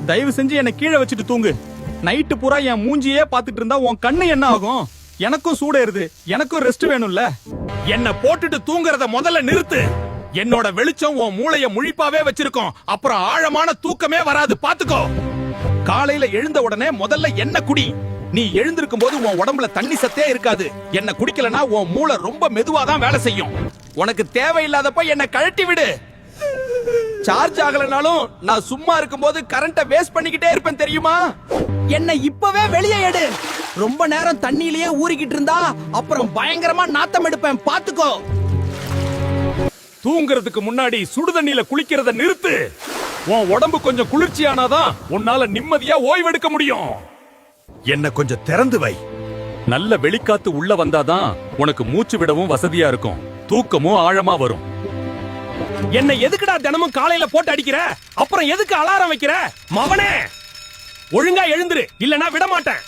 தயவு செஞ்சு என்ன கீழே வச்சுட்டு தூங்கு. நைட்டு பூரா என் மூஞ்சியே பாத்துட்டு இருந்தா உன் கண்ணு என்ன ஆகும்? எனக்கும் சூடேறுது, எனக்கும் ரெஸ்ட் வேணும்ல. என்ன போட்டுட்டு தூங்குறத முதல்ல நிறுத்து. என்னோட வெளிச்சம் உன் மூளைய முழிப்பாவே வச்சிருக்கோம். அப்புறம் ஆழமான தூக்கமே வராது, பாத்துக்கோ. காலையில எழுந்த உடனே முதல்ல என்ன குடி. நீ எழுந்திருக்கும் போது உன் உடம்புல தண்ணி சத்தே இருக்காது. என்ன குடிக்கலனா உன் மூளை ரொம்ப மெதுவா தான் வேலை செய்யும். உனக்கு தேவையில்லாதப்ப என்ன கழட்டி விடு. சார்ஜ் ஆகலனாலும் நான் சும்மா இருக்கும்போது கரண்ட வேஸ்ட் பண்ணிக்கிட்டே இருப்பேன் தெரியுமா? என்ன இப்பவே வெளியே எடு. ரொம்ப நேரம் தண்ணியிலேயே ஊறிக்கிட்டு இருந்தா அப்புறம் பயங்கரமா நாத்தம் எடுப்பேன், பாத்துக்கோ. தூங்குறதுக்கு முன்னாடி சுடுதண்ணில குளிக்கிறத நிறுத்து. உன் உடம்பு கொஞ்சம் குளிர்ச்சியானாதான் உன்னால நிம்மதியா ஓய்வெடுக்க முடியும். என்ன கொஞ்சம் திறந்து வை. நல்ல வெளிக்காத்து உள்ள வந்தாதான் உனக்கு மூச்சு விடவும் வசதியா இருக்கும், தூக்கமும் ஆழமா வரும். என்ன எதுக்குடா தினமும் காலையில போட்டு அடிக்கிற? அப்புறம் எதுக்கு அலாரம் வைக்கிற? மவனே, ஒழுங்கா எழுந்துரு, இல்லனா விட மாட்டேன்.